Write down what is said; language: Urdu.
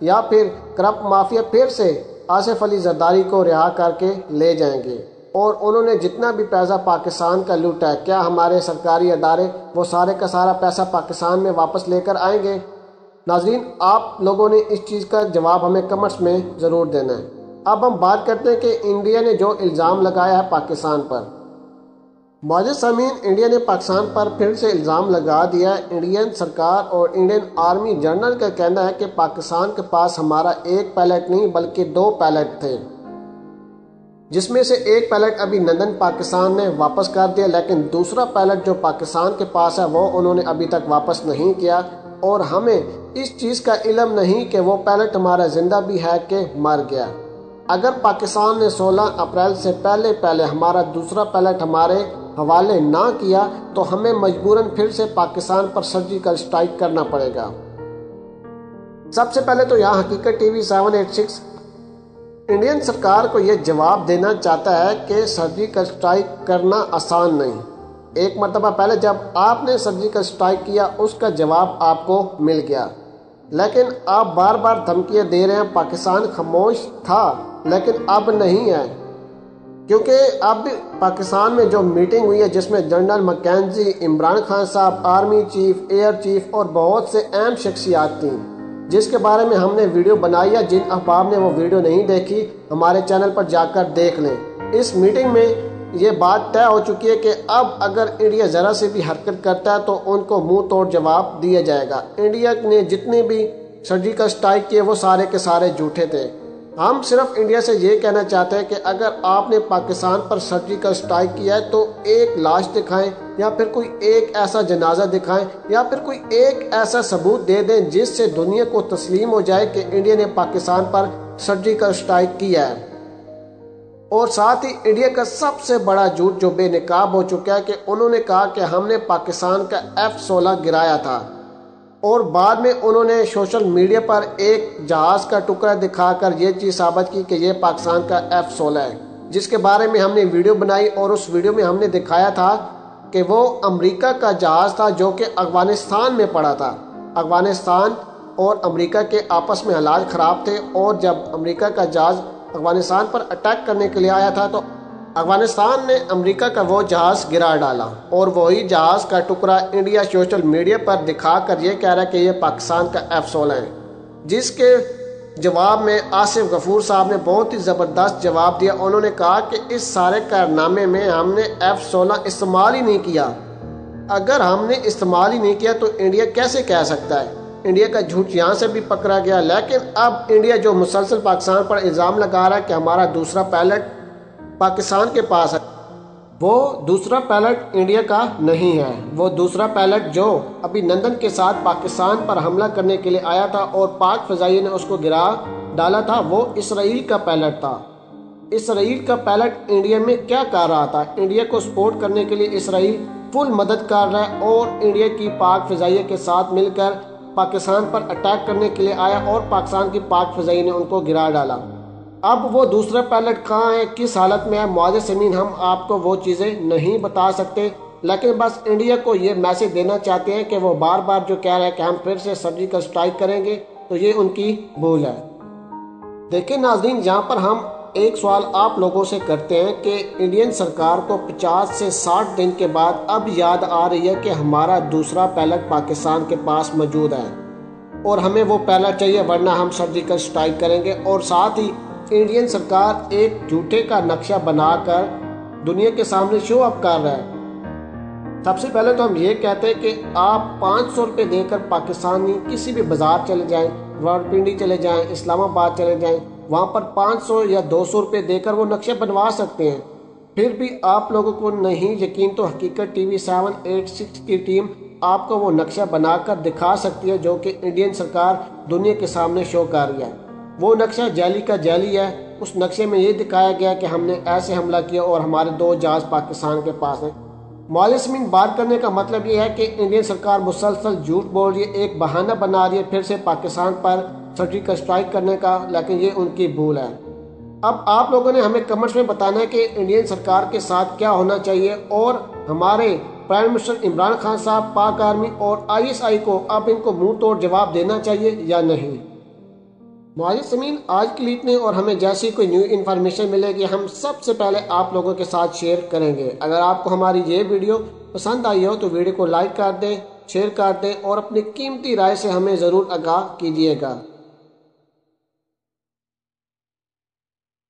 یا پھر کرپٹ مافیا پھر سے آصف علی زرداری کو رہا کر کے لے جائیں گے، اور انہوں نے جتنا بھی پیسہ پاکستان کا لوٹا ہے، کیا ہمارے سرکاری ادارے وہ سارے کا سارا پیسہ پاکستان میں واپس لے کر آئیں گے؟ ناظرین، آپ لوگوں نے اس چیز کا جواب ہمیں کمنٹس میں ضرور دینا ہے۔ اب ہم بات کرتے ہیں کہ انڈیا نے جو الزام لگایا ہے پاکستان پر۔ معزز سامعین، انڈیا نے پاکستان پر پھر سے الزام لگا دیا ہے۔ انڈین سرکار اور انڈین آرمی جنرل کا کہنا ہے کہ پاکستان کے پاس ہمارا ایک پائلٹ نہیں بلکہ 2 پائلٹ تھے، جس میں سے ایک پائلٹ ابھی لندن پاکستان نے واپس کر دیا، لیکن دوسرا پائلٹ جو پاکستان کے پاس ہے وہ انہوں نے ابھی تک واپس نہیں کیا، اور ہمیں اس چیز کا علم نہیں کہ وہ پائلٹ ہمارا زندہ بھی ہے کہ مر گیا۔ اگر پاکستان نے 16 اپریل سے پہلے ہمارا دوسرا پائلٹ ہمارے حوالے نہ کیا تو ہمیں مجبوراً پھر سے پاکستان پر سرجیکل اسٹرائک کرنا پڑے گا۔ سب سے پہلے تو یہاں حقیقت ٹی وی 786 انڈین سرکار کو یہ جواب دینا چاہتا ہے کہ سرجیکل اسٹرائک کرنا آسان نہیں۔ ایک مرتبہ پہلے جب آپ نے سرجیکل اسٹرائک کیا اس کا جواب آپ کو مل گیا، لیکن آپ بار بار دھمکیاں دے رہے ہیں۔ پاکستان خاموش تھا لیکن اب نہیں ہے، کیونکہ اب پاکستان میں جو میٹنگ ہوئی ہے جس میں جنرل مکینزی، عمران خان صاحب، آرمی چیف، ایئر چیف اور بہت سے اہم شخصیات تھیں، جس کے بارے میں ہم نے ویڈیو بنائی ہے۔ جن احباب نے وہ ویڈیو نہیں دیکھی ہمارے چینل پر جا کر دیکھ لیں۔ اس میٹنگ میں یہ بات طے ہو چکی ہے کہ اب اگر انڈیا ذرا سے بھی حرکت کرتا ہے تو ان کو منہ توڑ جواب دیا جائے گا۔ انڈیا نے جتنے بھی سرجیکل اسٹرائک کیے وہ سارے کے سارے جھوٹے تھے۔ ہم صرف انڈیا سے یہ کہنا چاہتے ہیں کہ اگر آپ نے پاکستان پر سرجیکل اسٹرائک کیا ہے تو ایک لاش دکھائیں، یا پھر کوئی ایک ایسا جنازہ دکھائیں، یا پھر کوئی ایک ایسا ثبوت دے دیں جس سے دنیا کو تسلیم ہو جائے کہ انڈیا نے پاکستان پر سرجیکل اسٹرائک کیا ہے۔ اور ساتھ ہی انڈیا کا سب سے بڑا جھوٹ جو بے نقاب ہو چکا ہے کہ انہوں نے کہا کہ ہم نے پاکستان کا F-16 گرایا تھا، اور بعد میں انہوں نے سوشل میڈیا پر ایک جہاز کا ٹکڑا دکھا کر یہ چیز ثابت کی کہ یہ پاکستان کا F-16 ہے، جس کے بارے میں ہم نے ویڈیو بنائی، اور اس ویڈیو میں ہم نے دکھایا تھا کہ وہ امریکہ کا جہاز تھا جو کہ افغانستان میں پڑا تھا۔ افغانستان اور امریکہ کے آپس میں حالات خراب تھے، اور جب امریکہ کا جہاز افغانستان پر اٹیک کرنے کے لیے آیا تھا تو افغانستان نے امریکہ کا وہ جہاز گرا ڈالا، اور وہی جہاز کا ٹکڑا انڈیا سوشل میڈیا پر دکھا کر یہ کہہ رہا ہے کہ یہ پاکستان کا F-16 ہے، جس کے جواب میں آصف غفور صاحب نے بہت ہی زبردست جواب دیا۔ انہوں نے کہا کہ اس سارے کارنامے میں ہم نے F-16 استعمال ہی نہیں کیا۔ اگر ہم نے استعمال ہی نہیں کیا تو انڈیا کیسے کہہ سکتا ہے؟ انڈیا کا جھوٹ یہاں سے بھی پکڑا گیا۔ لیکن اب انڈیا جو مسلسل پاکستان پر الزام لگا رہا ہے کہ ہمارا دوسرا پائلٹ پاکستان کے پاس ہے، وہ دوسرا پائلٹ انڈیا کا نہیں ہے۔ وہ دوسرا پائلٹ جو ابھی لندن کے ساتھ پاکستان پر حملہ کرنے کے لیے آیا تھا اور پاک فضائیہ نے اس کو گرا ڈالا تھا، وہ اسرائیل کا پائلٹ تھا۔ اسرائیل کا پائلٹ انڈیا میں کیا کر رہا تھا؟ انڈیا کو سپورٹ کرنے کے لیے اسرائیل فل مدد کر رہا ہے، اور انڈیا کی پاک فضائیہ کے ساتھ مل کر پاکستان پر اٹیک کرنے کے لیے آیا، اور پاکستان کی پاک فضائیہ نے ان کو گرا ڈالا۔ اب وہ دوسرا پائلٹ کہاں ہے، کس حالت میں ہے؟ معزز سامعین، ہم آپ کو وہ چیزیں نہیں بتا سکتے، لیکن بس انڈیا کو یہ میسج دینا چاہتے ہیں کہ وہ بار بار جو کہہ رہے ہیں کہ ہم پھر سے سرجیکل اسٹرائک کریں گے، تو یہ ان کی بھول ہے۔ دیکھیں ناظرین، یہاں پر ہم ایک سوال آپ لوگوں سے کرتے ہیں کہ انڈین سرکار کو 50 سے 60 دن کے بعد اب یاد آ رہی ہے کہ ہمارا دوسرا پائلٹ پاکستان کے پاس موجود ہے، اور ہمیں وہ پائلٹ چاہیے ورنہ ہم سرجیکل اسٹرائک کریں گے۔ اور ساتھ ہی انڈین سرکار ایک جھوٹے کا نقشہ بنا کر دنیا کے سامنے شو اپ کر رہا ہے۔ سب سے پہلے تو ہم یہ کہتے ہیں کہ آپ 500 روپے دے کر پاکستانی کسی بھی بازار چلے جائیں، راولپنڈی چلے جائیں، اسلام آباد چلے جائیں، وہاں پر 500 یا 200 روپے دے کر وہ نقشہ بنوا سکتے ہیں۔ پھر بھی آپ لوگوں کو نہیں یقین تو حقیقت ٹی وی 786 کی ٹیم آپ کو وہ نقشہ بنا کر دکھا سکتی ہے جو کہ انڈین سرکار دنیا کے سامنے شو کر رہی ہے۔ وہ نقشہ جعلی کا جعلی ہے۔ اس نقشے میں یہ دکھایا گیا کہ ہم نے ایسے حملہ کیا اور ہمارے 2 جہاز پاکستان کے پاس ہیں۔ معزز سامعین، بات کرنے کا مطلب یہ ہے کہ انڈین سرکار مسلسل جھوٹ بول رہی ہے، ایک بہانہ بنا رہی ہے پھر سے پاکستان پر سرجیکل اسٹرائک کرنے کا، لیکن یہ ان کی بھول ہے۔ اب آپ لوگوں نے ہمیں کمنٹس میں بتانا ہے کہ انڈین سرکار کے ساتھ کیا ہونا چاہیے، اور ہمارے پرائم منسٹر عمران خان صاحب، پاک آرمی اور ISI کو اب ان کو منہ توڑ جواب دینا چاہیے یا نہیں۔ معزز سامعین، آج کے لیے اتنے، اور ہمیں جیسی کوئی نیو انفارمیشن ملے گی ہم سب سے پہلے آپ لوگوں کے ساتھ شیئر کریں گے۔ اگر آپ کو ہماری یہ ویڈیو پسند آئی ہو تو ویڈیو کو لائک کر دیں، شیئر کر دیں اور اپنی قیمتی رائے سے ہمیں ضرور آگاہ کیجیے گا۔